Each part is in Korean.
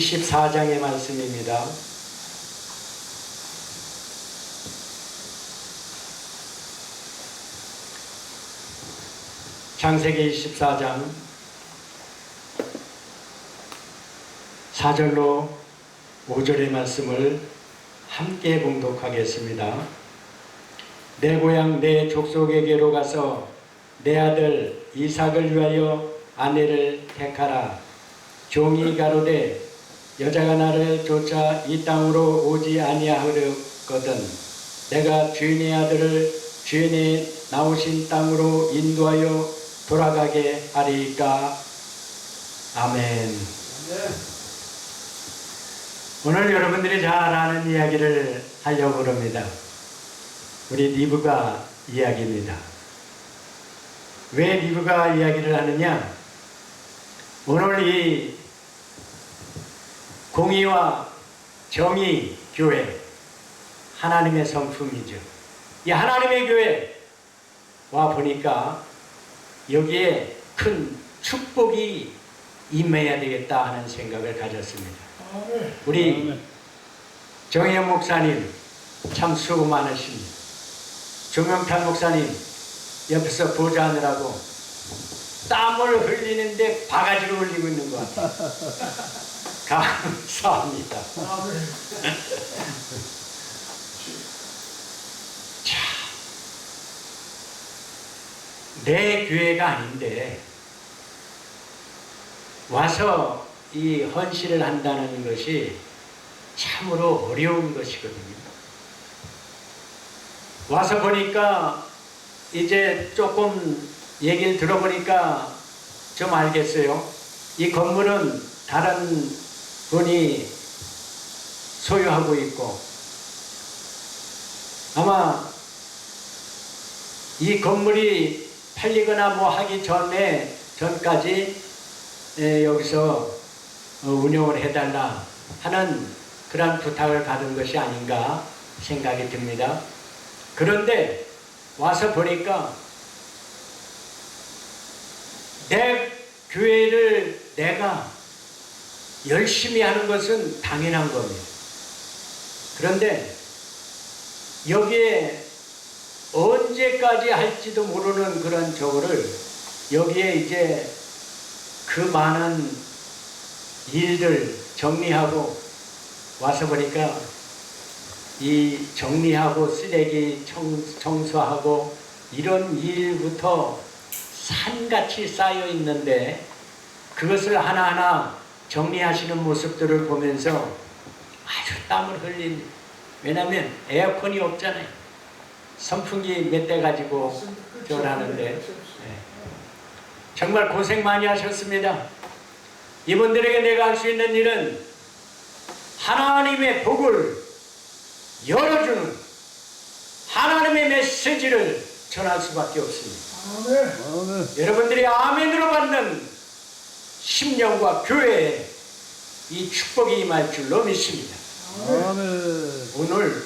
24장의 말씀입니다. 창세기 24장 4절로 5절의 말씀을 함께 봉독하겠습니다. 내 고향 내 족속에게로 가서 내 아들 이삭을 위하여 아내를 택하라. 종이 가로되 여자가 나를 쫓아 이 땅으로 오지 아니하려거든 내가 주인의 아들을 주인의 나오신 땅으로 인도하여 돌아가게 하리이까. 아멘. 오늘 여러분들이 잘 아는 이야기를 하려고 합니다. 우리 리브가 이야기입니다. 왜 리브가 이야기를 하느냐? 오늘 이 공의와 정의 교회, 하나님의 성품이죠. 이 하나님의 교회 와 보니까 여기에 큰 축복이 임해야 되겠다 하는 생각을 가졌습니다. 우리 정혜영 목사님 참 수고 많으십니다. 조명탄 목사님 옆에서 보좌하느라고 땀을 흘리는데 바가지로 흘리고 있는 것 같아요. 감사합니다. 자, 내 교회가 아닌데 와서 이 헌신을 한다는 것이 참으로 어려운 것이거든요. 와서 보니까 이제 조금 얘기를 들어보니까 좀 알겠어요. 이 건물은 다른 분이 소유하고 있고 아마 이 건물이 팔리거나 뭐 하기 전까지 여기서 운영을 해달라 하는 그런 부탁을 받은 것이 아닌가 생각이 듭니다. 그런데 와서 보니까 내 교회를 내가 열심히 하는 것은 당연한 겁니다. 그런데 여기에 언제까지 할지도 모르는 그런 저거를 여기에 이제 그 많은 일들 정리하고 와서 보니까 이 정리하고 쓰레기 청소하고 이런 일부터 산같이 쌓여 있는데 그것을 하나하나 정리하시는 모습들을 보면서 아주 땀을 흘린, 왜냐하면 에어컨이 없잖아요. 선풍기 몇 대 가지고 전하는데 정말 고생 많이 하셨습니다. 이분들에게 내가 할 수 있는 일은 하나님의 복을 열어주는 하나님의 메시지를 전할 수밖에 없습니다. 아멘. 여러분들이 아멘으로 받는 심령과 교회에 이 축복이 임할 줄로 믿습니다. 아멘. 오늘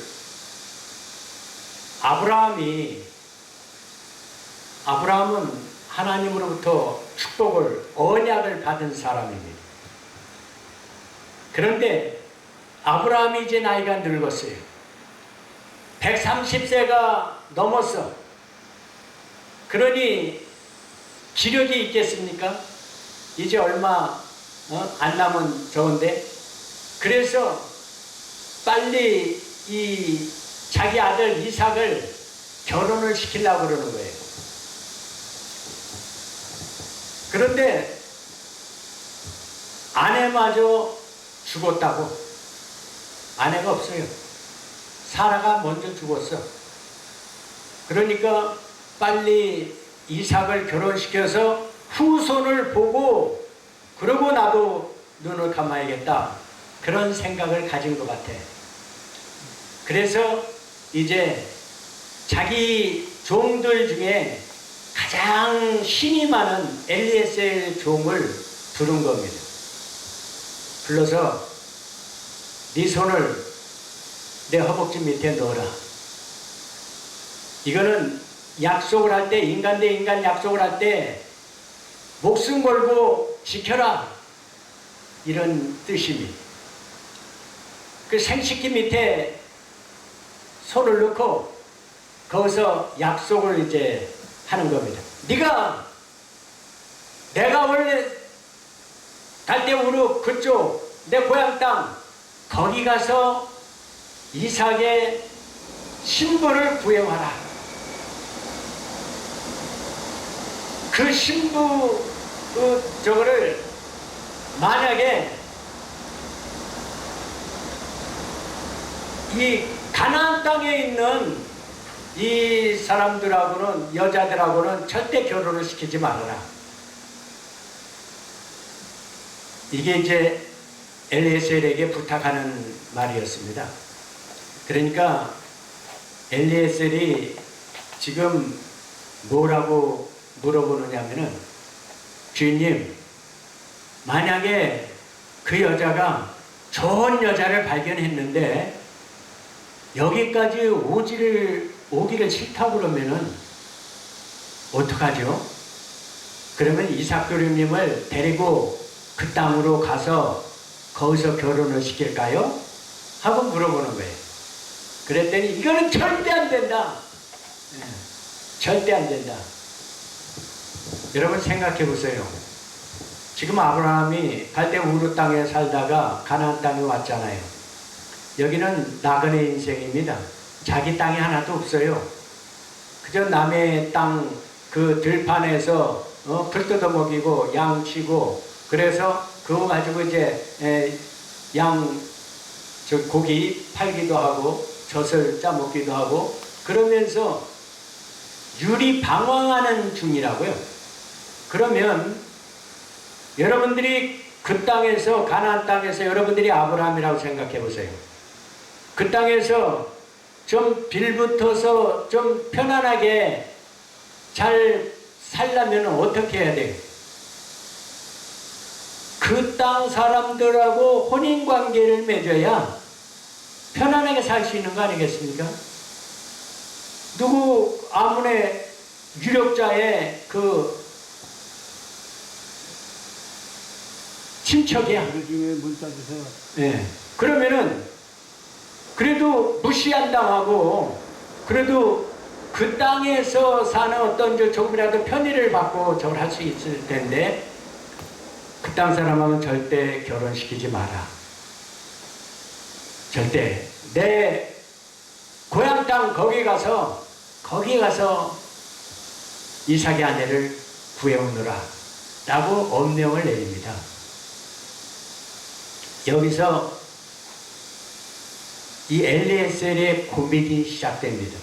아브라함은 하나님으로부터 축복을 언약을 받은 사람입니다. 그런데 아브라함이 이제 나이가 늙었어요. 130세가 넘었어. 그러니 기력이 있겠습니까? 이제 얼마 안 남은 저건데 그래서 빨리 이 자기 아들 이삭을 결혼을 시키려고 그러는 거예요. 그런데 아내마저 죽었다고. 아내가 없어요. 사라가 먼저 죽었어. 그러니까 빨리 이삭을 결혼시켜서 후손을 보고 그러고 나도 눈을 감아야겠다. 그런 생각을 가진 것 같아. 그래서 이제 자기 종들 중에 가장 힘이 많은 엘리에셀 종을 부른 겁니다. 불러서 네 손을 내 허벅지 밑에 넣어라. 이거는 약속을 할 때, 인간 대 인간 약속을 할 때 목숨 걸고 지켜라. 이런 뜻입니다. 그 생식기 밑에 손을 넣고 거기서 약속을 이제 하는 겁니다. 내가 원래 갈대우르 그쪽 내 고향 땅 거기 가서 이삭의 신부를 구해와라. 그 신부 저거를 만약에 이 가나안 땅에 있는 이 사람들하고는 여자들하고는 절대 결혼을 시키지 말아라. 이게 이제 엘리에셀에게 부탁하는 말이었습니다. 그러니까 엘리에셀이 지금 뭐라고 물어보느냐면은, 주인님, 만약에 그 여자가 좋은 여자를 발견했는데 여기까지 오기를 싫다고 그러면은 어떡하죠? 그러면 이삭도령님을 데리고 그 땅으로 가서 거기서 결혼을 시킬까요? 하고 물어보는 거예요. 그랬더니 이거는 절대 안 된다. 절대 안 된다. 여러분 생각해 보세요. 지금 아브라함이 갈대우르 땅에 살다가 가나안 땅에 왔잖아요. 여기는 나그네 인생입니다. 자기 땅이 하나도 없어요. 그저 남의 땅 그 들판에서 풀 뜯어 먹이고 양 치고, 그래서 그거 가지고 이제 고기 팔기도 하고 젖을 짜 먹기도 하고 그러면서 유리방황하는 중이라고요. 그러면 여러분들이 그 땅에서, 가나안 땅에서 여러분들이 아브라함이라고 생각해 보세요. 그 땅에서 좀 빌붙어서 좀 편안하게 잘 살려면 어떻게 해야 돼요? 그 땅 사람들하고 혼인관계를 맺어야 편안하게 살 수 있는 거 아니겠습니까? 누구 아문의 유력자의 그 친척이야. 그 중에 문자 주세요. 네. 그러면은 그래도 무시 안 당하고 그래도 그 땅에서 사는 어떤 조금이라도 편의를 받고 저걸 할 수 있을 텐데, 그 땅 사람하고는 절대 결혼시키지 마라. 절대. 내 고향 땅 거기 가서 이삭의 아내를 구해오느라 라고 엄명을 내립니다. 여기서 이 엘리에셀의 고민이 시작됩니다.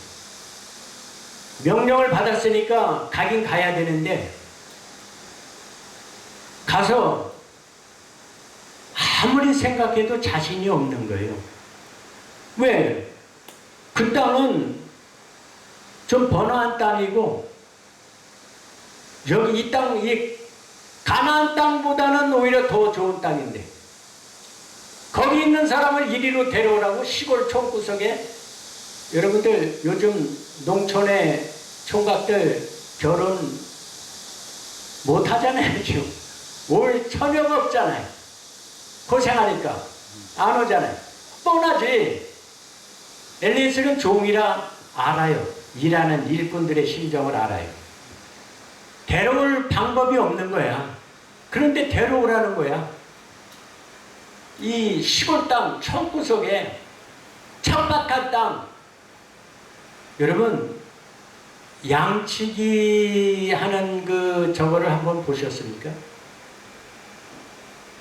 명령을 받았으니까 가긴 가야 되는데 가서 아무리 생각해도 자신이 없는 거예요. 왜? 그 땅은 좀 번화한 땅이고 여기 이 가나안 땅보다는 오히려 더 좋은 땅인데 거기 있는 사람을 이리로 데려오라고 시골 촌구석에, 여러분들 요즘 농촌의 총각들 결혼 못 하잖아요. 지금 올 처녀가 없잖아요. 고생하니까 안 오잖아요. 뻔하지. 엘리에셀은 종이라 알아요. 일하는 일꾼들의 심정을 알아요. 데려올 방법이 없는 거야. 그런데 데려오라는 거야. 이 시골 땅, 촌구석에 척박한 땅. 여러분, 양치기 하는 그 저거를 한번 보셨습니까?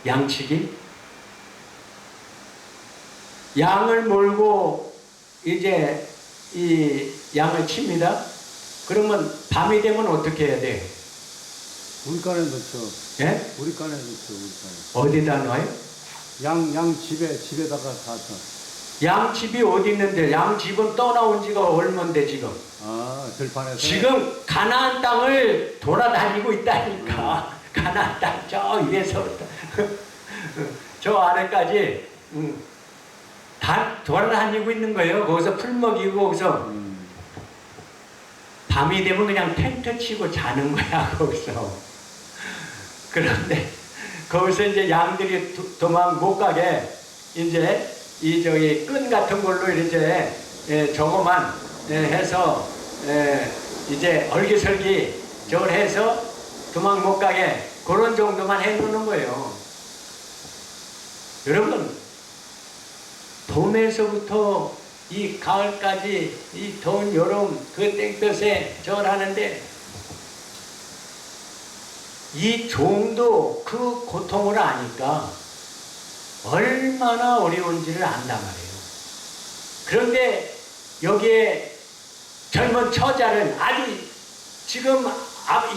양치기? 양을 몰고 이제 이 양을 칩니다. 그러면 밤이 되면 어떻게 해야 돼? 물간에 넣죠. 예? 물간에 넣죠. 물간에. 어디다 놔요? 양 집에다가 다 넣죠. 양 집이 어디 있는데? 양 집은 떠나온 지가 얼만데 지금? 아, 들판에서. 지금 가나안 땅을 돌아다니고 있다니까. 가나안 땅 저 위에서부터 저 아래까지 다 돌아다니고 있는 거예요. 거기서 풀 먹이고 거기서 밤이 되면 그냥 텐트 치고 자는 거야. 거기서. 그런데 거기서 이제 양들이 도망 못 가게 이제 이 저기 끈 같은 걸로 이렇게 저거만 해서 이제 얼기설기 저걸 해서 도망 못 가게 그런 정도만 해놓는 거예요. 여러분, 봄에서부터 이 가을까지 이 더운 여름 그 땡볕에 저걸 하는데 이 종도 그 고통을 아니까 얼마나 어려운지를 안단 말이에요. 그런데 여기에 젊은 처자는 아주 지금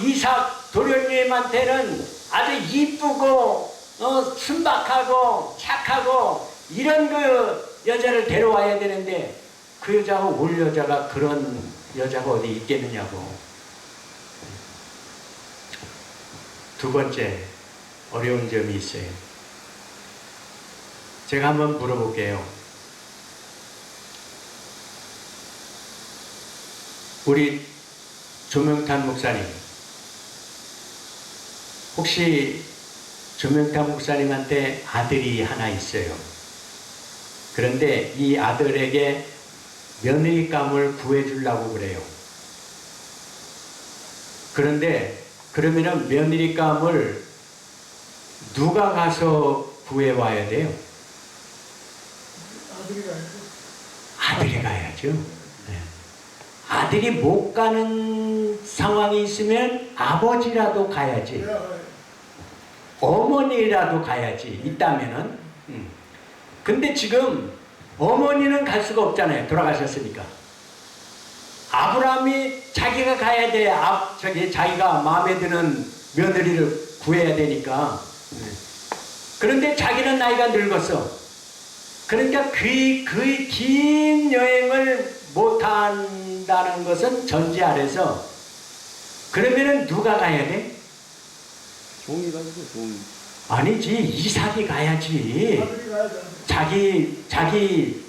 이삭 도련님한테는 아주 이쁘고 순박하고 착하고 이런 그 여자를 데려와야 되는데 그 여자가 올 여자가 그런 여자가 어디 있겠느냐고. 두 번째 어려운 점이 있어요. 제가 한번 물어볼게요. 우리 조명탄 목사님, 혹시 조명탄 목사님한테 아들이 하나 있어요. 그런데 이 아들에게 며느리감을 구해주려고 그래요. 그런데 그러면은 며느리감을 누가 가서 구해와야 돼요? 아들이 가야죠. 아들이 가야죠. 네. 아들이 못 가는 상황이 있으면 아버지라도 가야지. 내가 가야죠. 어머니라도 가야지. 있다면은. 근데 지금 어머니는 갈 수가 없잖아요. 돌아가셨으니까. 아브라함이 자기가 가야 돼. 자기가 마음에 드는 며느리를 구해야 되니까. 그런데 자기는 나이가 늙었어. 그러니까 그 긴 여행을 못한다는 것은 전제 아래서 그러면은 누가 가야 돼? 종이 가지고 종이. 아니지, 이삭이 가야지. 아들이 가야죠. 자기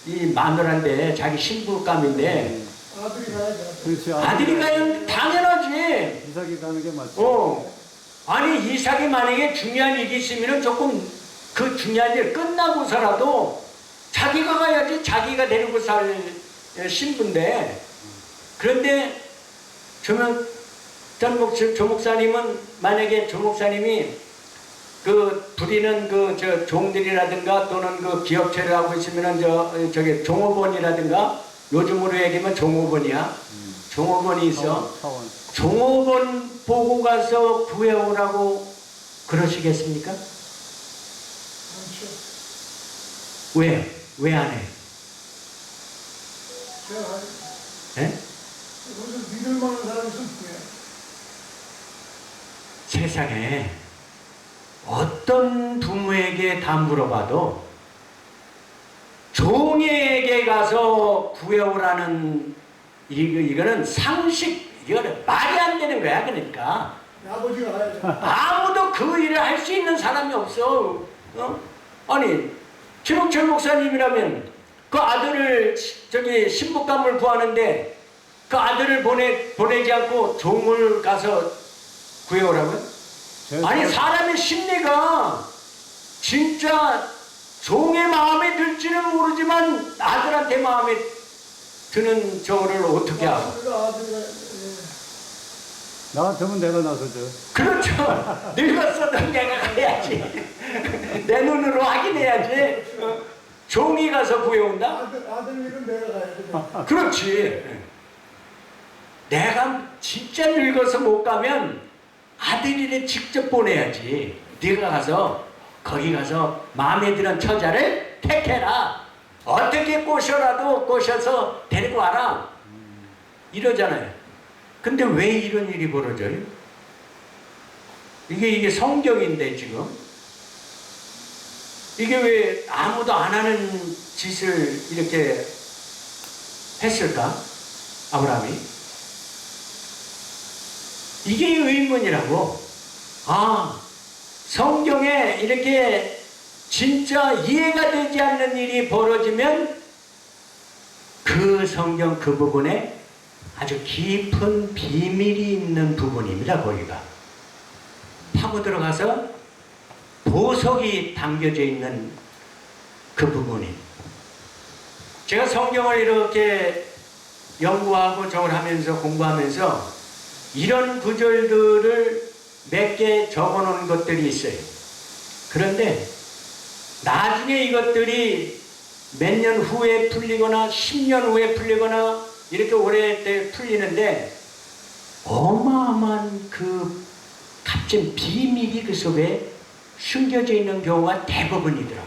이 마누라인데 자기 신부감인데 아들이 가야죠. 그렇지. 아들이 가야 당연하지. 이삭이 가는 게 맞죠. 아니 이삭이 만약에 중요한 일이 있으면 조금 그 중요한 일 끝나고서라도 자기가 가야지. 자기가 데리고 살 신부인데. 그런데 조 목사님은 만약에 조 목사님이 그 부리는 그 저 종들이라든가 또는 그 기업체를 하고 있으면은 저기 종업원이라든가 요즘으로 얘기하면 종업원이야. 종업원이 있어. 사원. 종업원 보고 가서 구해오라고 그러시겠습니까? 그렇죠. 왜? 왜 안 해? 제가 가야죠. 예? 무슨 믿을 만한 사람이 있으면 구해요. 세상에 어떤 부모에게 다 물어봐도 종에게 가서 구해오라는 이거는 상식, 이거는 말이 안 되는 거야. 그러니까 아버지가 가야죠. 아무도 그 일을 할 수 있는 사람이 없어. 아니 최봉철 목사님이라면 그 아들을 저기 신부감을 구하는데 그 아들을 보내지 않고 종을 가서 구해오라고요? 아니 사람의 심리가 진짜 종의 마음에 들지는 모르지만 아들한테 마음에 드는 저거를 어떻게 알아? 나 같으면 내가 나서죠. 그렇죠. 늙었어도 내가 가야지. 내 눈으로 확인해야지. 종이 가서 구해온다? 아들 일은 내가 가야죠. 그렇지. 내가 진짜 늙어서 못 가면 아들이를 직접 보내야지. 네가 가서 거기 가서 마음에 드는 처자를 택해라. 어떻게 꼬셔서 데리고 와라. 이러잖아요. 근데 왜 이런 일이 벌어져요? 이게 성경인데 지금 이게 왜 아무도 안 하는 짓을 이렇게 했을까? 아브라함이? 이게 의문이라고. 성경에 이렇게 진짜 이해가 되지 않는 일이 벌어지면 그 성경 그 부분에 아주 깊은 비밀이 있는 부분입니다. 거기가 파고 들어가서 보석이 담겨져 있는 그 부분이. 제가 성경을 이렇게 연구하고 저걸 하면서 공부하면서 이런 구절들을 몇 개 적어 놓은 것들이 있어요. 그런데 나중에 이것들이 몇 년 후에 풀리거나 10년 후에 풀리거나 이렇게 오래 때 풀리는데 어마어마한 그 값진 비밀이 그 속에 숨겨져 있는 경우가 대부분이더라.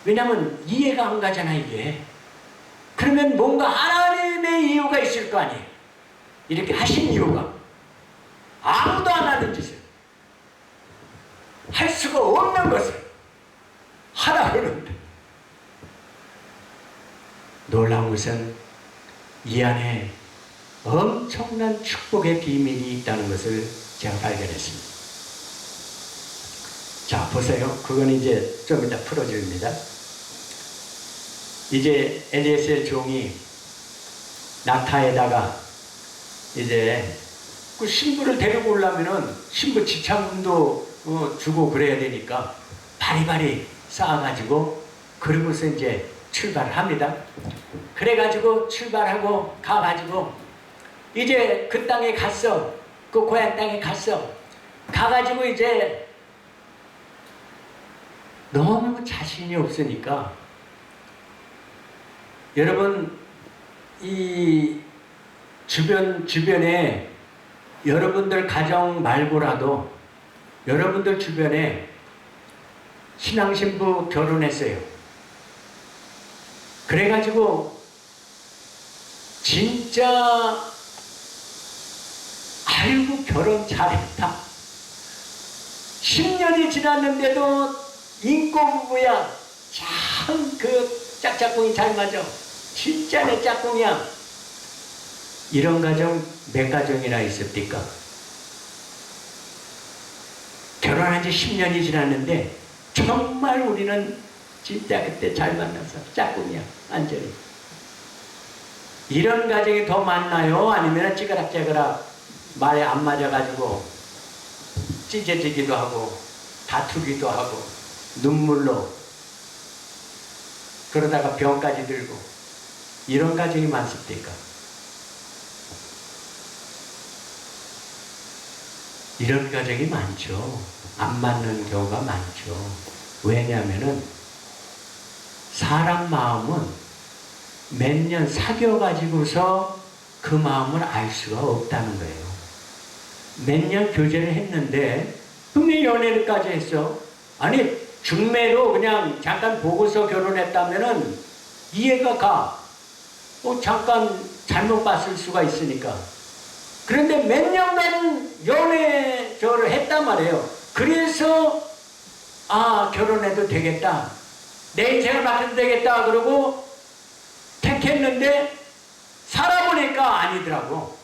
왜냐하면 이해가 안 가잖아 이게. 그러면 뭔가 하나님의 이유가 있을 거 아니에요. 이렇게 하신 이유가. 아무도 안 하는 짓을, 할 수가 없는 것을 하라 그러는데, 놀라운 것은 이 안에 엄청난 축복의 비밀이 있다는 것을 제가 발견했습니다. 자, 보세요. 그건 이제 좀 이따 풀어줍니다. 이제 엘리에셀 종이 낙타에다가 이제 그 신부를 데리고 오려면은 신부 지참금도 주고 그래야 되니까 바리바리 쌓아가지고 그러고서 이제 출발을 합니다. 그래가지고 출발하고 가가지고 이제 그 땅에 갔어. 그 고향 땅에 갔어. 가가지고 이제 너무 자신이 없으니까 여러분 이 주변에 여러분들 가정 말고라도 여러분들 주변에 신앙신부 결혼했어요. 그래가지고 진짜 아이고 결혼 잘했다. 10년이 지났는데도 인고 부부야. 참 그 짝짝꿍이 잘 맞아. 진짜 내 짝꿍이야. 이런 가정 몇 가정이나 있습니까? 결혼한 지 10년이 지났는데 정말 우리는 진짜 그때 잘 만나서 짝꿍이야. 완전히. 이런 가정이 더 많나요? 아니면 찌그락찌그락 말에 안 맞아가지고 찢어지기도 하고 다투기도 하고 눈물로 그러다가 병까지 들고 이런 가정이 많습니까? 이런 가정이 많죠. 안 맞는 경우가 많죠. 왜냐하면은 사람 마음은 몇 년 사귀어가지고서 그 마음을 알 수가 없다는 거예요. 몇 년 교제를 했는데 분명히 연애를까지 했어. 아니 중매로 그냥 잠깐 보고서 결혼했다면은 이해가 가. 잠깐 잘못 봤을 수가 있으니까. 그런데 몇 년간 연애를 했단 말이에요. 그래서 결혼해도 되겠다. 내 인생을 맡아도 되겠다. 그러고 택했는데 살아보니까 아니더라고.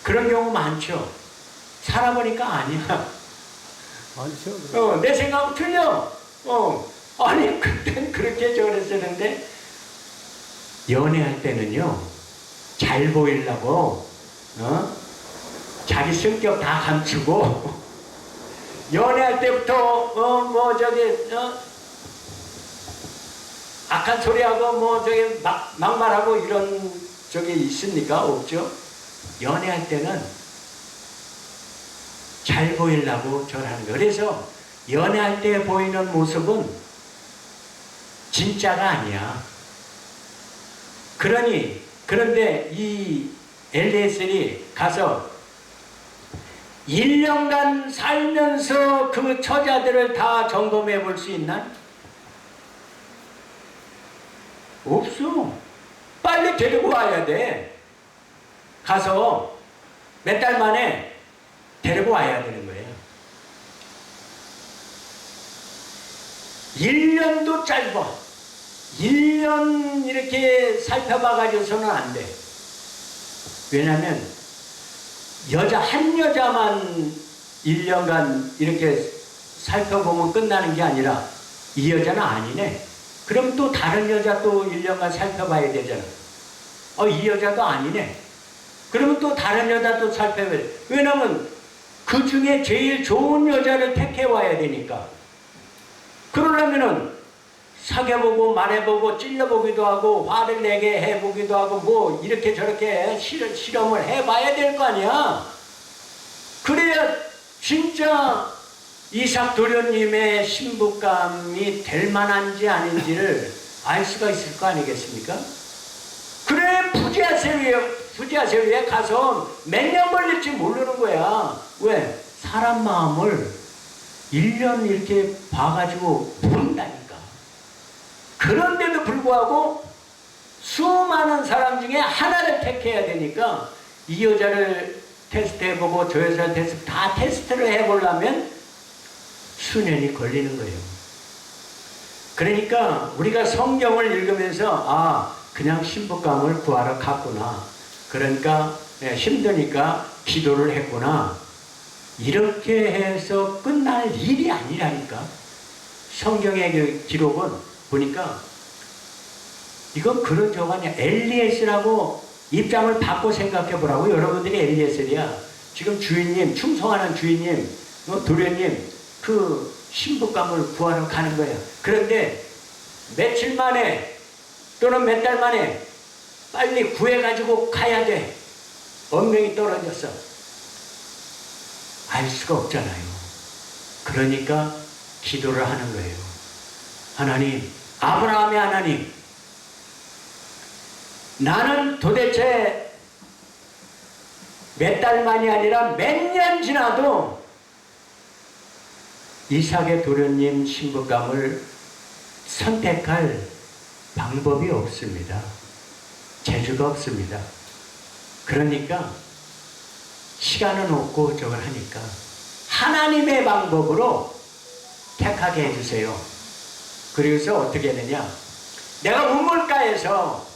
그런 경우 많죠. 살아보니까 아니야. 많죠. 내 생각은 틀려. 아니 그땐 그렇게 저랬었는데 연애할 때는요 잘 보이려고 자기 성격 다 감추고 연애할 때부터 악한 소리하고 막말하고 이런 적이 있습니까? 없죠? 연애할 때는 잘 보이려고 저러는 거예요. 그래서 연애할 때 보이는 모습은 진짜가 아니야. 그런데 이 엘리에셀이 가서 1년간 살면서 그 처자들을 다 점검해 볼 수 있나? 없어. 빨리 데리고 와야 돼. 가서 몇 달 만에 데리고 와야 되는 거예요. 1년도 짧아. 1년 이렇게 살펴봐가지고서는 안 돼. 왜냐면 한 여자만 1년간 이렇게 살펴보면 끝나는 게 아니라 이 여자는 아니네. 그럼 또 다른 여자 또 1년간 살펴봐야 되잖아. 이 여자도 아니네. 그러면 또 다른 여자 또 살펴봐야 돼. 왜냐면 그 중에 제일 좋은 여자를 택해 와야 되니까. 그러려면은 사귀어보고 말해보고 찔러보기도 하고 화를 내게 해보기도 하고 뭐 이렇게 저렇게 실험을 해봐야 될 거 아니야. 그래야 진짜 이삭 도련님의 신부감이 될 만한지 아닌지를 알 수가 있을 거 아니겠습니까? 그래 부지아세위에 가서 몇 년 걸릴지 모르는 거야. 왜? 사람 마음을 1년 이렇게 봐가지고 모른다니까. 그런데도 불구하고 수많은 사람 중에 하나를 택해야 되니까 이 여자를 테스트해보고 저 여자를 다 테스트를 해보려면 수년이 걸리는 거예요. 그러니까 우리가 성경을 읽으면서 그냥 신부감을 구하러 갔구나. 그러니까 힘드니까 기도를 했구나. 이렇게 해서 끝날 일이 아니라니까. 성경의 그 기록은 보니까 이건 그런 저가 아니야. 엘리에셀하고 입장을 바꿔 생각해 보라고. 여러분들이 엘리에셀이야. 지금 주인님, 충성하는 주인님, 도련님 그 신부감을 구하러 가는 거야. 그런데 며칠 만에 또는 몇 달 만에 빨리 구해가지고 가야 돼. 언명이 떨어졌어. 알 수가 없잖아요. 그러니까 기도를 하는 거예요. 하나님, 아브라함의 하나님, 나는 도대체 몇 달 만이 아니라 몇 년 지나도 이삭의 도련님 신부감을 선택할 방법이 없습니다. 재주가 없습니다. 그러니까 시간은 없고 저걸 하니까 하나님의 방법으로 택하게 해주세요. 그래서 어떻게 되냐? 내가 우물가에서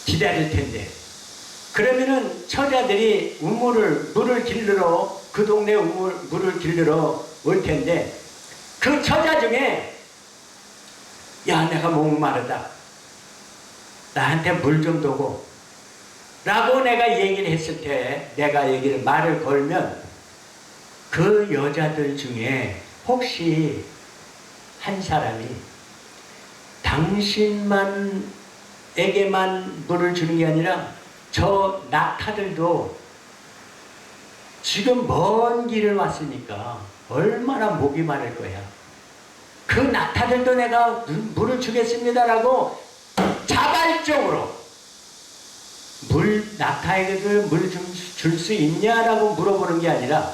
기다릴 텐데 그러면은 처자들이 물을 길르러 그 동네 물을 길르러 올 텐데 그 처자 중에 야 내가 목마르다 나한테 물 좀 도고 라고 내가 얘기를 했을 때 내가 말을 걸면 그 여자들 중에 혹시 한 사람이 당신에게만 물을 주는 게 아니라 저 낙타들도 지금 먼 길을 왔으니까 얼마나 목이 마를 거야. 그 낙타들도 내가 물을 주겠습니다라고 자발적으로 낙타에게도 물 줄 수 있냐라고 물어보는 게 아니라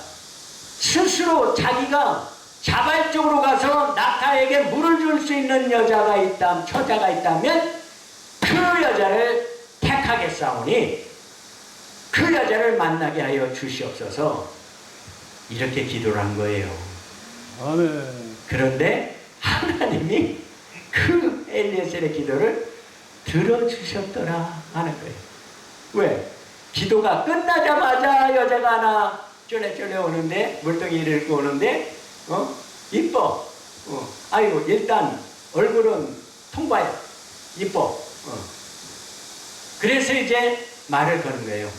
스스로 자기가 자발적으로 가서 낙타에게 물을 줄 수 있는 처자가 있다면 그 여자를 택하겠사오니 그 여자를 만나게 하여 주시옵소서. 이렇게 기도를 한 거예요. 아멘. 그런데 하나님이 그 엘리에셀의 기도를 들어주셨더라 하는 거예요. 왜? 기도가 끝나자마자 여자가 하나 쫄래쫄래 오는데 물동이를 입고 오는데 이뻐. 아이고 일단 얼굴은 통과해. 이뻐. 그래서 이제 말을 거는 거예요.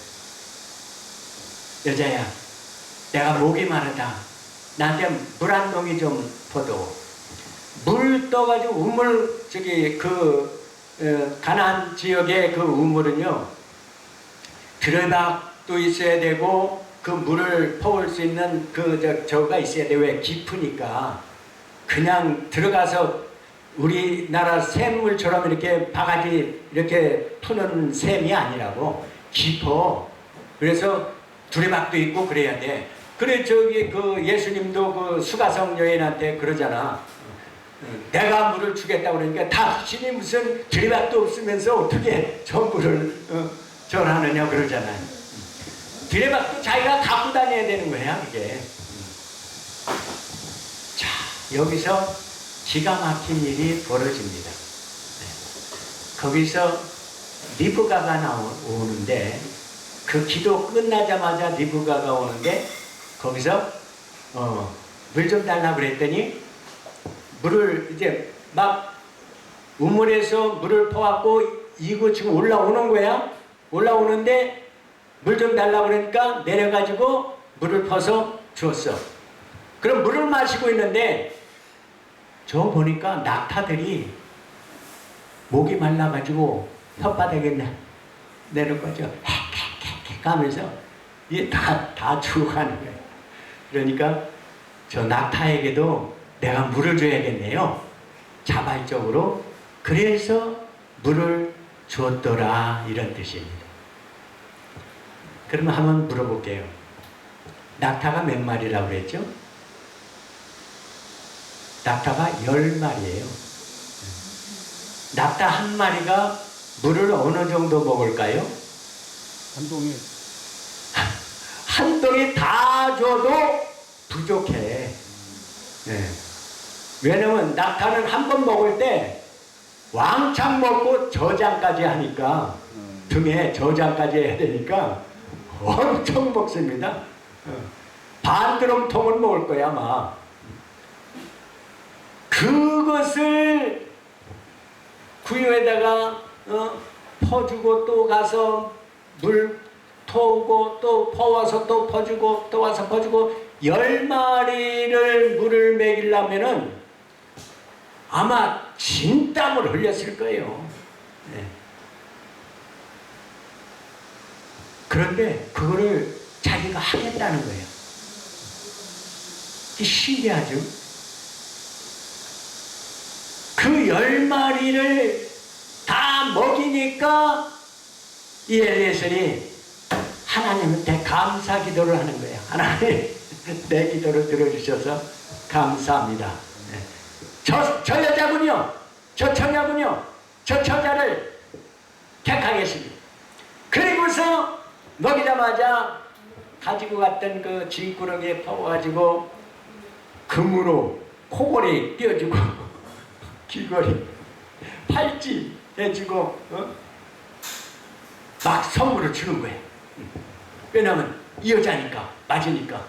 여자야, 내가 목이 마르다. 나한테 물 한 동이 좀 퍼도. 물 떠가지고 가나안 지역의 그 우물은요, 드레박도 있어야 되고, 그 물을 퍼올 수 있는 저가 있어야 돼. 왜? 깊으니까. 그냥 들어가서 우리나라 샘물처럼 이렇게 바가지 이렇게 푸는 샘이 아니라고. 깊어. 그래서 두레박도 있고 그래야 돼. 그래 그 예수님도 그 수가성 여인한테 그러잖아. 내가 물을 주겠다고 그러니까 당신이 무슨 두레박도 없으면서 어떻게 저 물을 절하느냐 그러잖아요. 두레박도 자기가 갖고 다녀야 되는 거야 이게. 자 여기서 기가 막힌 일이 벌어집니다. 거기서 리브가가 나오는데 그 기도 끝나자마자 리브가가 오는데 거기서 물 좀 달라고 그랬더니 물을 이제 막 우물에서 물을 퍼갖고 이고 지금 올라오는 거야. 올라오는데 물 좀 달라고 그러니까 내려가지고 물을 퍼서 주었어. 그럼 물을 마시고 있는데 저 보니까 낙타들이 목이 말라가지고 혓바닥에 내는 거죠. 헥헥헥 하면서 이게 다 죽어가는 거예요. 그러니까 저 낙타에게도 내가 물을 줘야겠네요. 자발적으로. 그래서 물을 주었더라 이런 뜻입니다. 그러면 한번 물어볼게요. 낙타가 몇 마리라고 그랬죠? 낙타가 10마리예요. 낙타 한 마리가 물을 어느 정도 먹을까요? 한 동이 한 동이 다 줘도 부족해. 네. 왜냐면 낙타는 한 번 먹을 때 왕창 먹고 저장까지 하니까 등에 저장까지 해야 되니까 엄청 먹습니다. 반드럼통을 먹을 거야 아마. 그것을 구유에다가 퍼주고 또 가서 물 터오고 또 퍼와서 또 퍼주고 또 와서 퍼주고 10마리를 물을 먹이려면은 아마 진땀을 흘렸을 거예요. 네. 그런데 그거를 자기가 하겠다는 거예요. 신기하죠? 그 10마리를 다 먹이니까 이 엘리에셀이 하나님한테 감사 기도를 하는 거예요. 하나님 내 기도를 들어주셔서 감사합니다. 네. 저 여자군요, 저 처녀군요, 저 처자를 택하겠습니다. 그리고서 먹이자마자 가지고 갔던 그 진구렁이에 퍼가지고 금으로 코골이 띄워주고 귀걸이 팔찌 해주고 막 선물을 주는 거예요. 왜냐면 이 여자니까 맞으니까.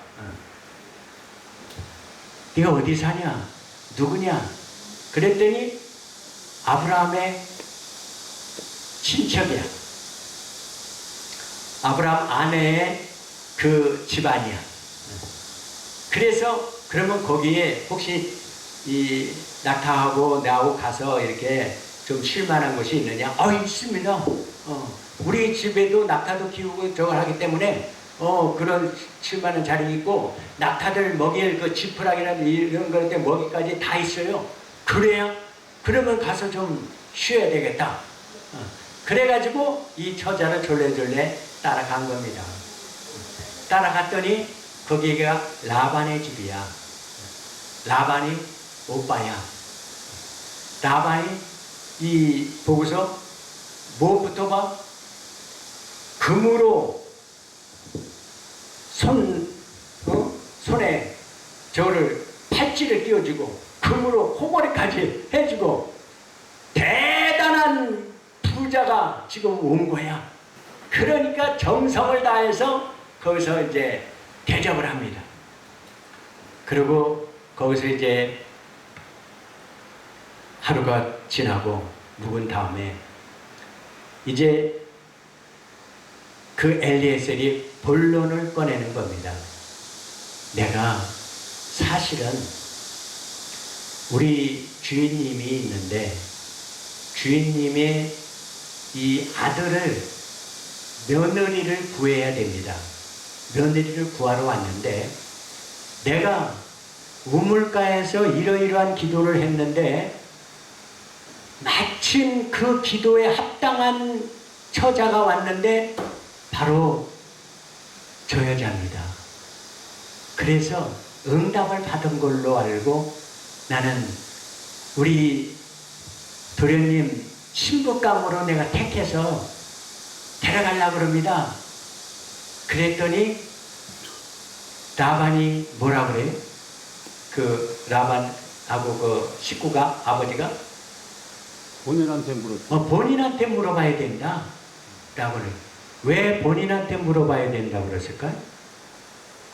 네가 어디 사냐? 누구냐? 그랬더니 아브라함의 친척이야. 아브라함 아내의 그 집안이야. 그래서 그러면 거기에 혹시 이 낙타하고 나하고 가서 이렇게 좀 쉴만한 곳이 있느냐? 있습니다. 우리 집에도 낙타도 키우고 저걸 하기 때문에 그런 쉴만한 자리 있고 낙타들 먹일 그 지푸라기나 이런 것들 먹이까지 다 있어요. 그래야 그러면 가서 좀 쉬어야 되겠다. 그래가지고 이 처자를 졸래졸래 따라간 겁니다. 따라갔더니 거기가 라반의 집이야. 라반이 오빠야. 라반이 이 보고서 뭐부터 봐? 금으로 손에 저를 팔찌를 띄워주고 금으로 코걸이까지 해주고 대단한 부자가 지금 온 거야. 그러니까 정성을 다해서 거기서 이제 대접을 합니다. 그리고 거기서 이제 하루가 지나고 묵은 다음에 이제 그 엘리에셀이 본론을 꺼내는 겁니다. 내가 사실은 우리 주인님이 있는데 주인님의 이 아들을 며느리를 구해야 됩니다. 며느리를 구하러 왔는데 내가 우물가에서 이러이러한 기도를 했는데 마침 그 기도에 합당한 처자가 왔는데 바로 저 여자입니다. 그래서 응답을 받은 걸로 알고 나는 우리 도련님 신부감으로 내가 택해서 데려가려고 그럽니다. 그랬더니 라반이 뭐라 그래요? 그 라반하고 그 식구가 아버지가 본인한테 물었죠. 본인한테 물어봐야 된다. 라고 그래요. 왜 본인한테 물어봐야 된다고 그랬을까요?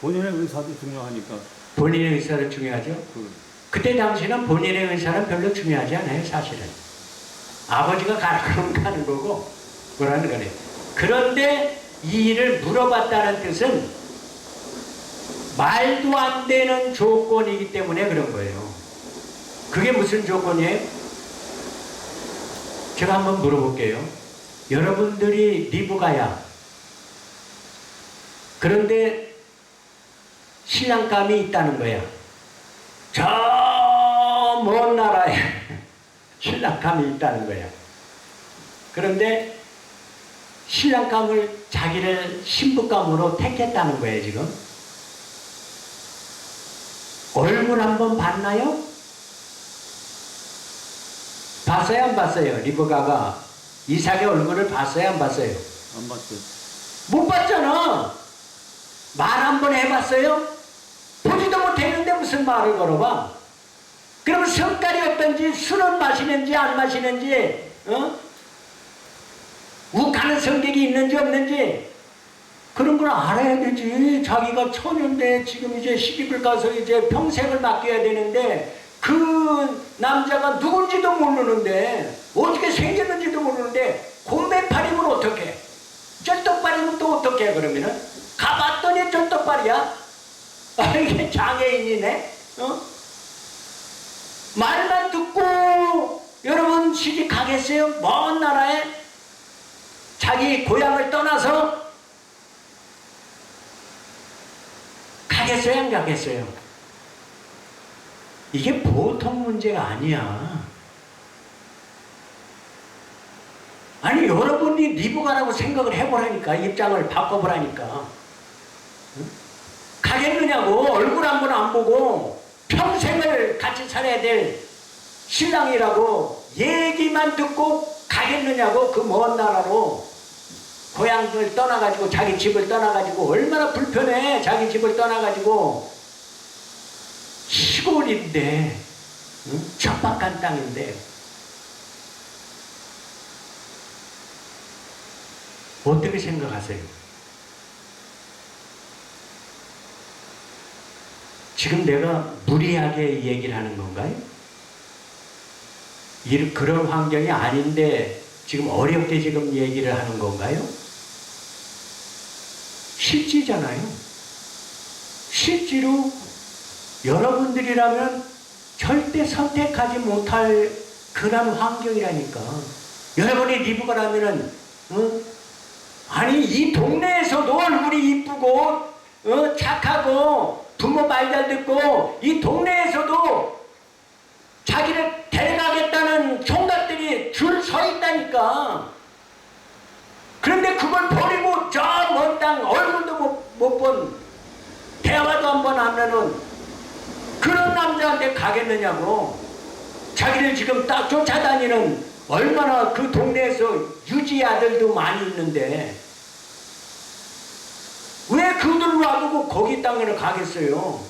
본인의 의사도 중요하니까. 본인의 의사는 중요하죠. 그때 당시는 본인의 의사는 별로 중요하지 않아요. 사실은 아버지가 가라 그러면 가는 거고 뭐라는 거네. 그런데 이 일을 물어봤다는 뜻은 말도 안 되는 조건이기 때문에 그런 거예요. 그게 무슨 조건이에요? 제가 한번 물어볼게요. 여러분들이 리브가야. 그런데 신랑감이 있다는 거야. 저 먼 나라에 신랑감이 있다는 거야. 그런데 신랑감을 자기를 신부감으로 택했다는 거예요, 지금. 얼굴 한번 봤나요? 봤어요, 안 봤어요? 리브가가 이삭의 얼굴을 봤어요, 안 봤어요? 안 봤어요. 못 봤잖아. 말 한번 해봤어요? 보지도 못했는데 무슨 말을 걸어봐? 그러면 성깔이 어떤지, 술은 마시는지 안 마시는지, 욱하는 성격이 있는지 없는지 그런 걸 알아야 되지. 자기가 처녀인데 지금 이제 시집을 가서 이제 평생을 맡겨야 되는데 그 남자가 누군지도 모르는데 어떻게 생겼는지도 모르는데 곰배팔이면 어떡해? 쩔떡발이면 또 어떡해? 그러면은 가봤더니 쩔떡발이야? 아, 이게 장애인이네? 말만 듣고 여러분 시집 가겠어요? 먼 나라에 자기 고향을 떠나서 가겠어요? 안 가겠어요? 이게 보통 문제가 아니야. 아니 여러분이 리브가라고 생각을 해보라니까. 입장을 바꿔보라니까. 응? 가겠느냐고. 얼굴 한 번 안 보고 평생을 같이 살아야 될 신랑이라고 얘기만 듣고 가겠느냐고. 그 먼 나라로 고향을 떠나가지고 자기 집을 떠나가지고 얼마나 불편해. 자기 집을 떠나가지고 시골인데 응? 척박한 땅인데 어떻게 생각하세요? 지금 내가 무리하게 얘기를 하는 건가요? 그런 환경이 아닌데 지금 어렵게 지금 얘기를 하는 건가요? 실지잖아요. 실지로 여러분들이라면 절대 선택하지 못할 그런 환경이라니까. 여러분이 리브가라면은 아니 이 동네에서도 얼굴이 이쁘고 착하고 부모 말 잘 듣고 이 동네에서도 자기를 데려가겠다는 총각들이 줄 서 있다니까. 그런데 그걸 버리고 저 먼 땅 얼굴도 못 본 대화도 한 번 하면은 그런 남자한테 가겠느냐고. 자기를 지금 딱 쫓아다니는 얼마나 그 동네에서 유지 아들도 많이 있는데 왜 그들을 놔두고 거기 땅을 가겠어요?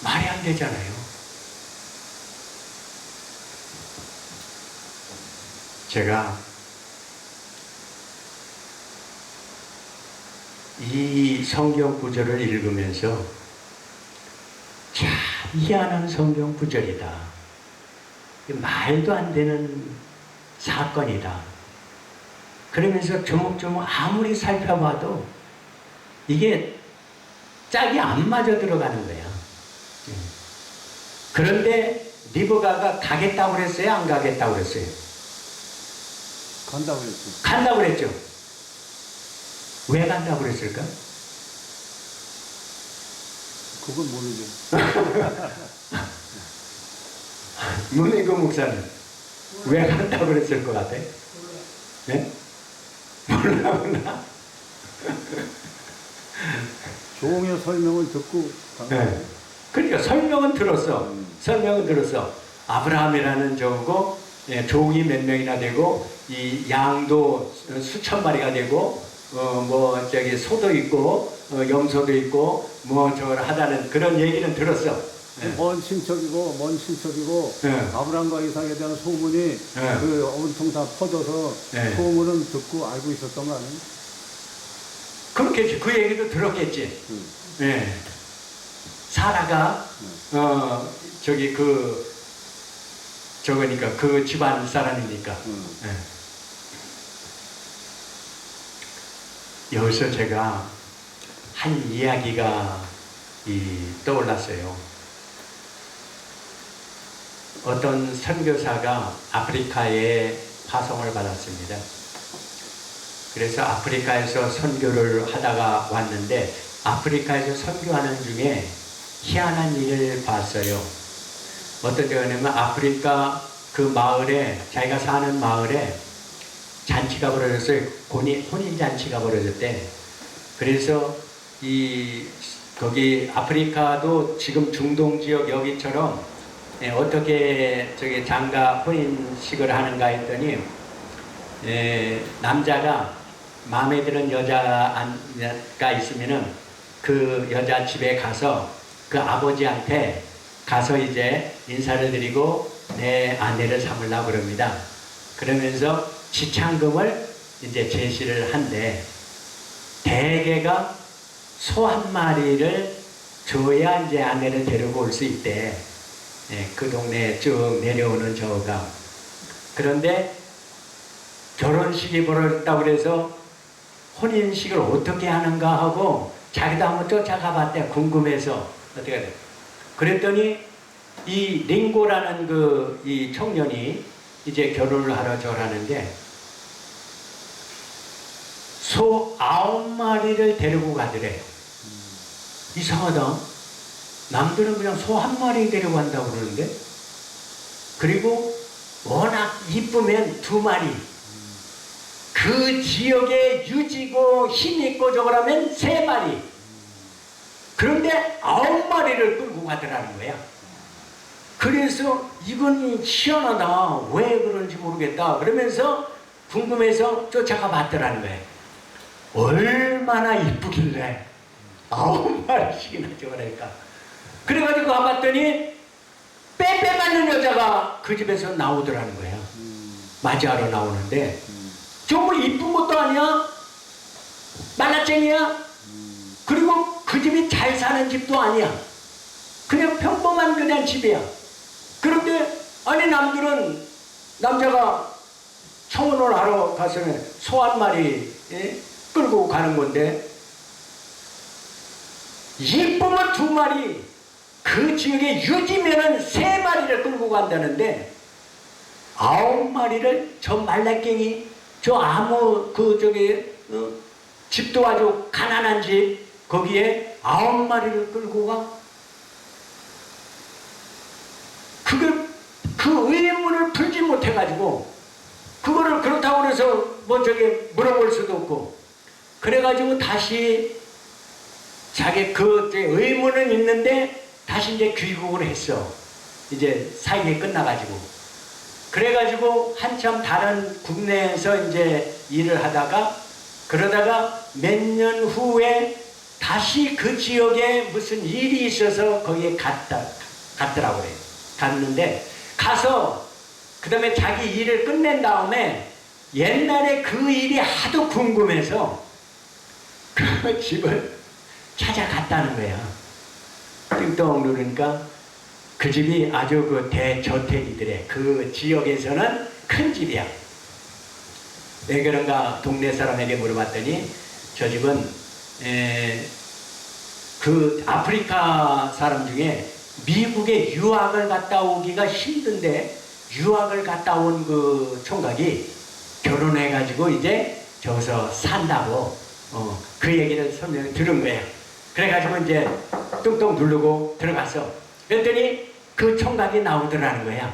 말이 안 되잖아요. 제가 이 성경 구절을 읽으면서 참 희한한 성경 구절이다. 말도 안 되는 사건이다. 그러면서 조목조목 아무리 살펴봐도 이게 짝이 안 맞아 들어가는 거야. 그런데 리브가가 가겠다고 그랬어요? 안 가겠다고 그랬어요? 간다고 그랬죠. 간다고 그랬죠. 왜 간다고 그랬을까? 그건 모르죠. 문희구 목사는 왜 간다고 그랬을 것 같아? 네? 몰라. 종의 설명을 듣고 간 거예요. 네. 그러니까 설명은 들었어. 설명은 들었어. 아브라함이라는 저거 종이 몇 명이나 되고 이 양도 수천 마리가 되고 뭐 저기 소도 있고 염소도 있고 뭐 저걸 하다는 그런 얘기는 들었어. 네. 먼 친척이고 네. 아브라함과 이삭에 대한 소문이 네. 그 온통 다 퍼져서 네. 소문은 듣고 알고 있었던 거 아니에요? 그렇겠지. 그 얘기도 들었겠지. 네. 사라가 저기 저거니까 그 집안 사람이니까. 네. 여기서 제가 한 이야기가 떠올랐어요. 어떤 선교사가 아프리카에 파송을 받았습니다. 그래서 아프리카에서 선교를 하다가 왔는데 아프리카에서 선교하는 중에 희한한 일을 봤어요. 어떤 데냐면 아프리카 그 마을에, 자기가 사는 마을에 잔치가 벌어졌어요. 혼인잔치가 벌어졌대. 그래서 거기 아프리카도 지금 중동 지역 여기처럼 어떻게 장가 혼인식을 하는가 했더니 남자가 마음에 드는 여자가 있으면은 그 여자 집에 가서 그 아버지한테 가서 이제 인사를 드리고 내 아내를 삼으려고 그럽니다. 그러면서 지참금을 이제 제시를 한대. 대개가 소 한 마리를 줘야 이제 아내를 데리고 올 수 있대. 그 동네에 쭉 내려오는 저가. 그런데 결혼식이 벌어졌다고 그래서 혼인식을 어떻게 하는가 하고 자기도 한번 쫓아가 봤대. 궁금해서. 어떻게 해야 돼? 그랬더니 이 링고라는 이 청년이 이제 결혼을 하러 저러는데 소 9마리를 데리고 가더래. 이상하다. 남들은 그냥 소 1마리 데리고 간다고 그러는데, 그리고 워낙 이쁘면 2마리, 그 지역에 유지고 힘있고 저거라면 3마리, 그런데 9마리를 끌고 가더라는 거야. 그래서 이건 희한하다. 왜 그런지 모르겠다. 그러면서 궁금해서 쫓아가 봤더라는 거야. 얼마나 이쁘길래 9마리씩이나 저거랄까. 그래가지고 가봤더니 빼빼 맞는 여자가 그 집에서 나오더라는 거야. 맞이하러 나오는데 정말 이쁜 것도 아니야. 말라쟁이야. 그리고 그 집이 잘 사는 집도 아니야. 그냥 평범한 그냥 집이야. 그런데 아니 남자가 청혼을 하러 가서는 소 1마리 끌고 가는 건데 이쁘면 2마리, 그 지역에 유지면은 3마리를 끌고 간다는데 9마리를 저 말라깽이, 저 아무 집도 아주 가난한 집 거기에 9마리를 끌고 가. 그 의문을 풀지 못해가지고 그거를 그렇다고 해서 물어볼 수도 없고, 그래가지고 다시 자기 의문은 있는데 다시 이제 귀국을 했어. 이제 사역이 끝나가지고. 그래가지고 한참 다른 국내에서 이제 일을 하다가 그러다가 몇 년 후에 다시 그 지역에 무슨 일이 있어서 거기에 갔더라고 그래요. 갔는데 가서 그 다음에 자기 일을 끝낸 다음에 옛날에 그 일이 하도 궁금해서 그 집을 찾아갔다는 거야. 띵동 누르니까 그 집이 아주 대저택이더래. 그 지역에서는 큰 집이야. 왜 그런가 동네 사람에게 물어봤더니 저 집은 그 아프리카 사람 중에 미국에 유학을 갔다 오기가 힘든데 유학을 갔다 온 그 총각이 결혼해가지고 이제 저기서 산다고 그 얘기를 설명을 들은 거야. 그래가지고 이제 뚱뚱 누르고 들어갔어. 그랬더니 그 총각이 나오더라는 거야.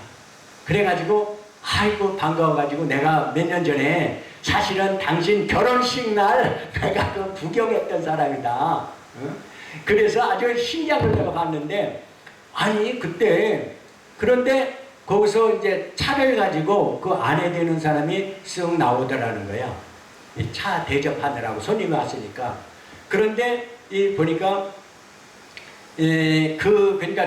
그래가지고 아이고 반가워가지고 내가 몇 년 전에 사실은 당신 결혼식 날 내가 그 구경했던 사람이다. 그래서 아주 신기한 걸 내가 봤는데 아니 그때 그런데 거기서 이제 차를 가지고 그 아내 되는 사람이 쓱 나오더라는 거야. 이 차 대접하느라고 손님이 왔으니까. 그런데 보니까 그러니까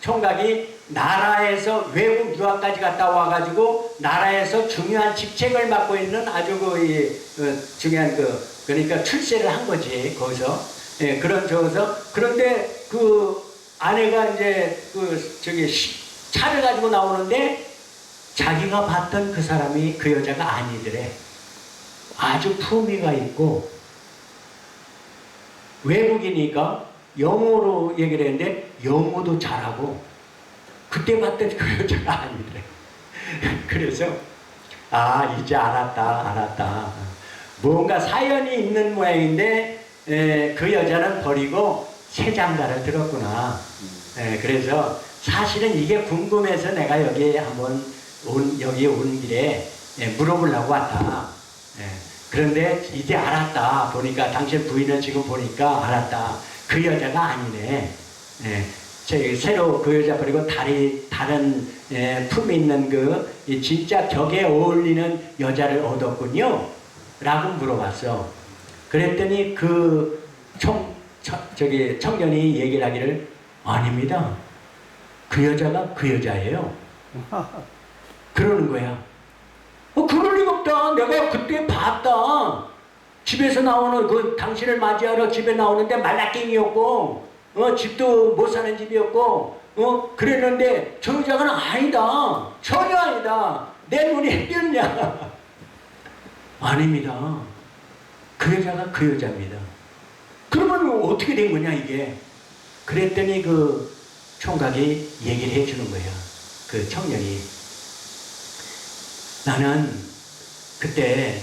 총각이 나라에서 외국 유학까지 갔다 와가지고 나라에서 중요한 직책을 맡고 있는 아주 중요한 그러니까 출세를 한 거지 거기서. 그런 저기서. 그런데 그 아내가 이제 차를 가지고 나오는데 자기가 봤던 그 사람이 그 여자가 아니더래. 아주 품위가 있고 외국이니까 영어로 얘기를 했는데 영어도 잘하고 그때 봤더니 그 여자가 아니래. 그래서 아 이제 알았다. 뭔가 사연이 있는 모양인데 그 여자는 버리고 새 장가를 들었구나. 그래서 사실은 이게 궁금해서 내가 여기에 한번 여기 온 길에 물어보려고 왔다. 그런데 이제 알았다. 보니까 당신 부인은 지금 보니까 알았다. 그 여자가 아니네. 새로 그 여자 버리고 다른 품 있는 진짜 격에 어울리는 여자를 얻었군요. 라고 물어봤어. 그랬더니 그 청년이 얘기를 하기를 아닙니다. 그 여자가 그 여자예요. 그러는 거야. 그럴 리가 없다. 내가 그때 봤다. 집에서 나오는 당신을 맞이하러 집에 나오는데 말라깽이였고 집도 못 사는 집이었고 그랬는데 저 여자가 아니다. 전혀 아니다. 내 눈이 햇볕냐. 아닙니다. 그 여자가 그 여자입니다. 그러면 어떻게 된 거냐 이게. 그랬더니 그 총각이 얘기를 해주는 거야. 그 청년이. 나는 그때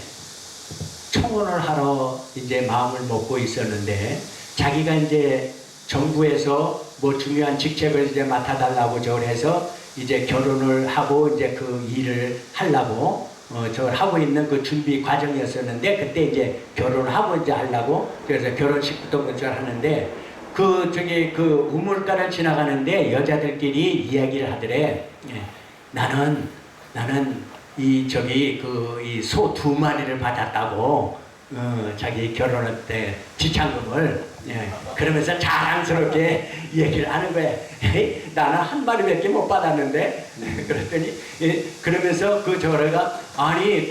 청혼을 하러 이제 마음을 먹고 있었는데 자기가 이제 정부에서 뭐 중요한 직책을 이제 맡아달라고 저걸 해서 이제 결혼을 하고 이제 그 일을 하려고 저걸 하고 있는 그 준비 과정이었었는데 그때 이제 결혼을 하고 이제 하려고 그래서 결혼식부터 먼저 하는데 그 우물가를 지나가는데 여자들끼리 이야기를 하더래. 나는 이 소 2마리를 받았다고 자기 결혼할 때 지참금을 그러면서 자랑스럽게 얘기를 하는 거야. 나는 1마리밖에 못 받았는데 그랬더니 그러면서 그 저래가 아니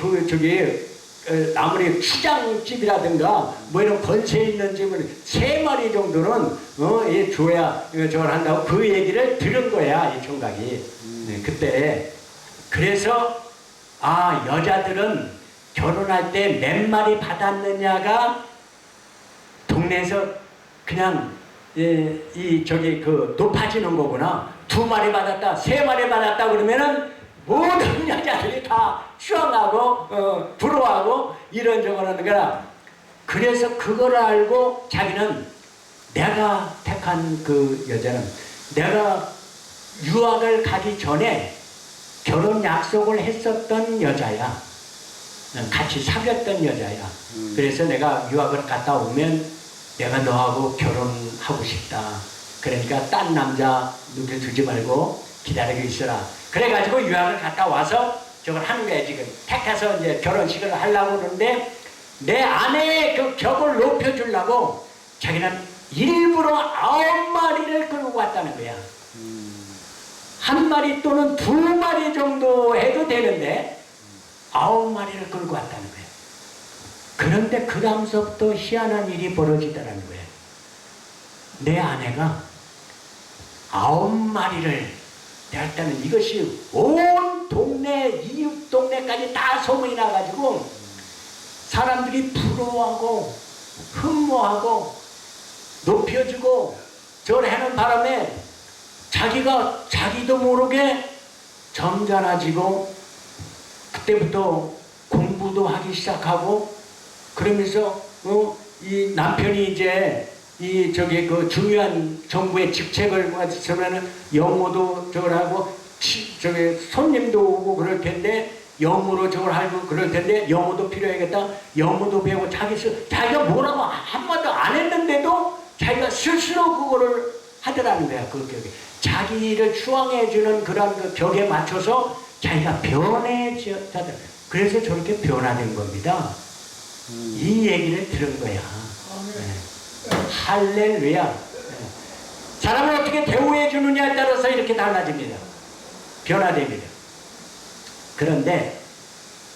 아무리 추장집이라든가 뭐 이런 권세 있는 집은 3마리 정도는 줘야 저걸 한다고 그 얘기를 들은 거야 이 총각이. 그때 그래서 여자들은 결혼할 때 몇 마리 받았느냐가 동네에서 그냥 높아지는 거구나. 2마리 받았다, 3마리 받았다 그러면은 모든 여자들이 다 추앙하고 부러워하고 이런저런 하는 거라. 그래서 그걸 알고 자기는 내가 택한 그 여자는 내가 유학을 가기 전에 결혼 약속을 했었던 여자야. 같이 사귀었던 여자야. 그래서 내가 유학을 갔다 오면 내가 너하고 결혼하고 싶다. 그러니까 딴 남자 눈을 두지 말고 기다리고 있어라. 그래가지고 유학을 갔다 와서 저걸 하는 거야 지금. 택해서 이제 결혼식을 하려고 그러는데 내 아내의 그 격을 높여주려고 자기는 일부러 9마리를 끌고 왔다는 거야. 1마리 또는 2마리 정도 해도 되는데 9마리를 끌고 왔다는 거예요. 그런데 그 다음서부터 희한한 일이 벌어지더라는 거예요. 내 아내가 9마리를 낼 때는 이것이 온 동네, 이웃 동네까지 다 소문이 나가지고 사람들이 부러워하고 흠모하고 높여주고 저를 하는 바람에 자기도 모르게 점잖아지고 그때부터 공부도 하기 시작하고 그러면서 이 남편이 이제 그 중요한 정부의 직책을 맡으면은 영어도 저걸 하고 손님도 오고 그럴 텐데 영어로 저걸 하고 그럴 텐데 영어도 필요하겠다. 영어도 배우고 자기가 뭐라고 한마디도 안 했는데도 자기가 스스로 그거를 하더라는 거야. 그 격에 자기를 추앙해주는 그런 그 격에 맞춰서 자기가 변해졌다. 그래서 저렇게 변화된 겁니다. 이 얘기를 들은 거야. 할렐루야. 사람을 어떻게 대우해 주느냐에 따라서 이렇게 달라집니다. 변화됩니다. 그런데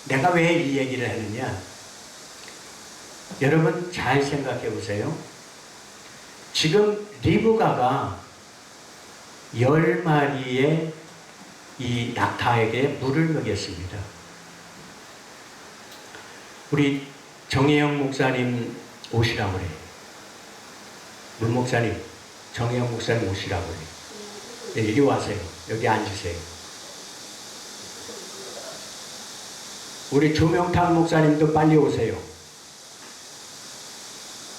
내가 왜 이 얘기를 하느냐? 여러분 잘 생각해 보세요. 지금 리브가가 10마리의 이 낙타에게 물을 먹였습니다. 우리 정혜영 목사님 오시라고 그래요. 문 목사님, 정혜영 목사님 오시라고요. 네, 이리 와세요. 여기 앉으세요. 우리 조명탁 목사님도 빨리 오세요.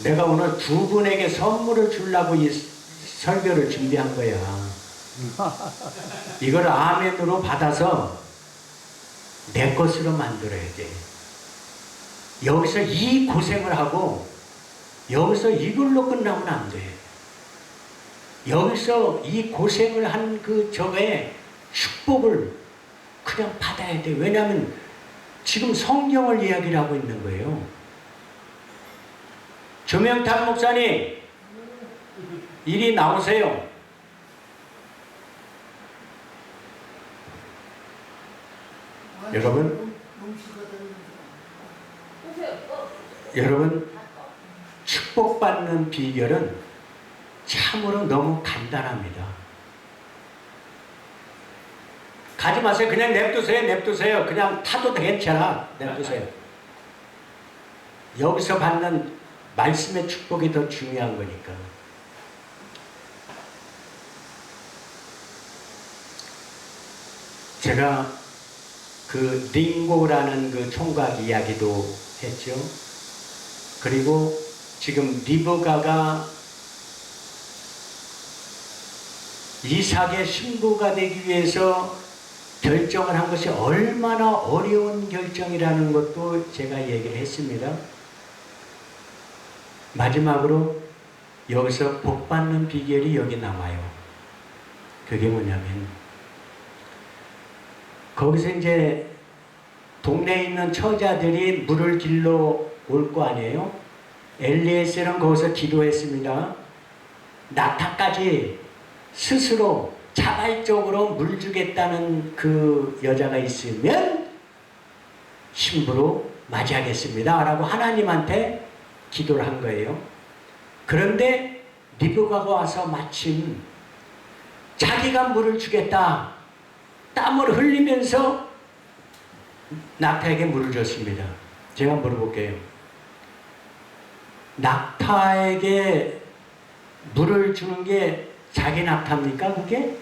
내가 오늘 두 분에게 선물을 주려고 이 설교를 준비한 거야. 이걸 아멘으로 받아서 내 것으로 만들어야 돼. 여기서 이 고생을 하고 여기서 이걸로 끝나면 안 돼. 여기서 이 고생을 한 그 저거에 축복을 그냥 받아야 돼. 왜냐하면 지금 성경을 이야기를 하고 있는 거예요. 조명탁 목사님, 이리 나오세요. 여러분, 여러분, 축복받는 비결은 참으로 너무 간단합니다. 가지 마세요. 그냥 냅두세요. 냅두세요. 그냥 타도 괜찮아. 냅두세요. 여기서 받는 말씀의 축복이 더 중요한 거니까. 제가 그 링고라는 그 총각 이야기도 했죠. 그리고 지금 리브가가 이삭의 신부가 되기 위해서 결정을 한 것이 얼마나 어려운 결정이라는 것도 제가 얘기를 했습니다. 마지막으로 여기서 복 받는 비결이 여기 나와요. 그게 뭐냐면 거기서 이제 동네에 있는 처자들이 물을 길러 올 거 아니에요? 엘리에셀은 거기서 기도했습니다. 낙타까지 스스로 자발적으로 물 주겠다는 그 여자가 있으면 신부로 맞이하겠습니다 라고 하나님한테 기도를 한 거예요. 그런데 리브가가 와서 마침 자기가 물을 주겠다 땀을 흘리면서 낙타에게 물을 줬습니다. 제가 물어볼게요. 낙타에게 물을 주는 게 자기 낙타입니까? 그게?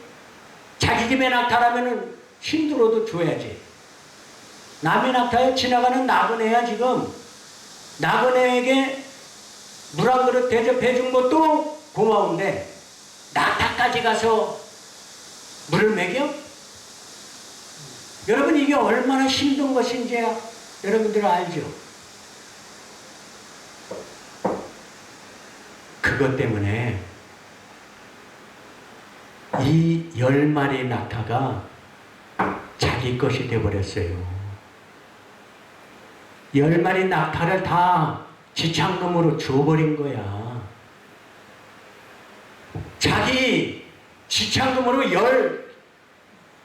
자기 집의 낙타라면 힘들어도 줘야지. 남의 낙타에 지나가는 나그네야 지금. 나그네에게 물 한 그릇 대접해 준 것도 고마운데 낙타까지 가서 물을 먹여? 여러분 이게 얼마나 힘든 것인지 여러분들 알죠? 그것 때문에 이 10마리 낙타가 자기 것이 되어버렸어요. 10마리 낙타를 다 지창금으로 줘버린 거야. 자기 지창금으로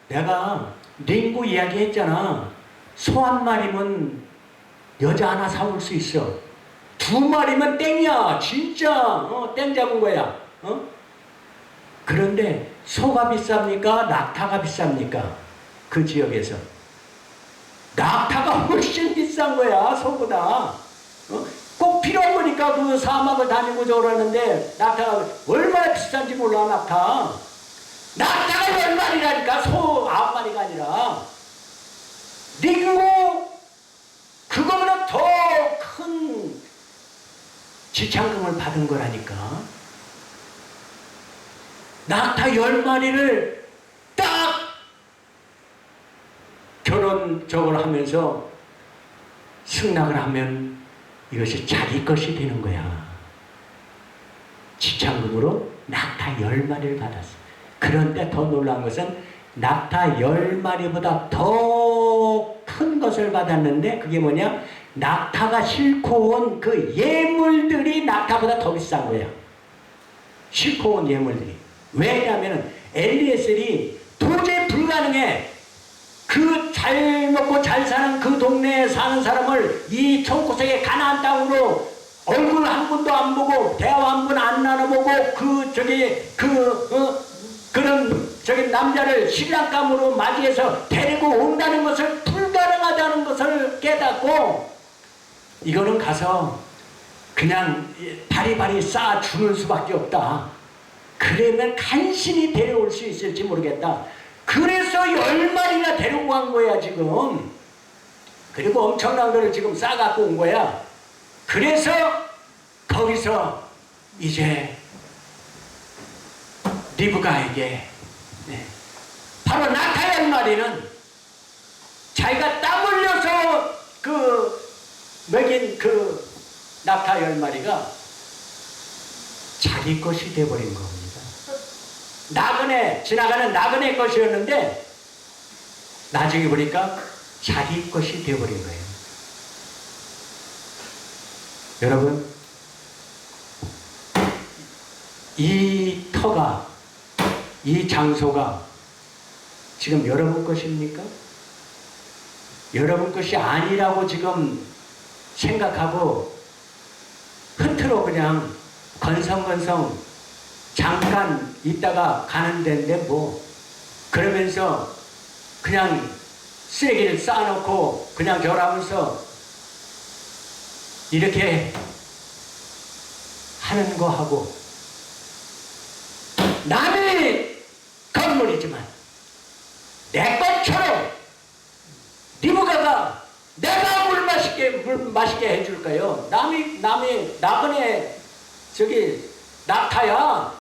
내가 링고 이야기했잖아. 소 한 마리면 여자 하나 사올 수 있어. 2마리면 땡이야. 진짜 땡 잡은 거야. 그런데 소가 비쌉니까? 낙타가 비쌉니까? 그 지역에서 낙타가 훨씬 비싼 거야. 소보다. 꼭 필요한 거니까 그 사막을 다니고 저러는데 낙타가 얼마나 비싼지 몰라. 낙타가 10마리라니까 소 9마리가 아니라. 그리고 그거보다 더 큰 지창금을 받은 거라니까. 낙타 10마리를 딱 결혼 저걸 하면서 승낙을 하면 이것이 자기 것이 되는 거야. 지창금으로 낙타 10마리를 받았어. 그런데 더 놀라운 것은 낙타 10마리보다 더 큰 것을 받았는데 그게 뭐냐? 낙타가 싣고 온 그 예물들이 낙타보다 더 비싼 거야. 싣고 온 예물들이. 왜냐하면 엘리에셀이 도저히 불가능해. 그 잘 먹고 잘 사는 그 동네에 사는 사람을 이 총구석의 가나안 땅으로 얼굴 한 번도 안 보고 대화 한 번 안 나눠보고 그런 남자를 신랑감으로 맞이해서 데리고 온다는 것을 불가능하다는 것을 깨닫고 이거는 가서 그냥 바리바리 쌓아주는 수밖에 없다. 그러면 간신히 데려올 수 있을지 모르겠다. 그래서 10마리나 데리고 간 거야 지금. 그리고 엄청난 거를 지금 싸갖고 온 거야. 그래서 거기서 이제 리브가에게 바로 나타 10마리는 자기가 땀 흘려서 먹인 나타 10마리가 자기 것이 되어버린 겁니다. 지나가는 나그네 것이었는데 나중에 보니까 자기 것이 되어버린 거예요. 여러분, 이 터가, 이 장소가 지금 여러분 것입니까? 여러분 것이 아니라고 지금 생각하고 흐트러 그냥 건성건성 잠깐 있다가 가는 데인데 그러면서 그냥 쓰레기를 쌓아놓고 그냥 저러면서 이렇게 하는 거 하고 남의 건물이지만 내 것처럼 리브가가 내가 물 마시게 해줄까요? 남의 나그네 나타야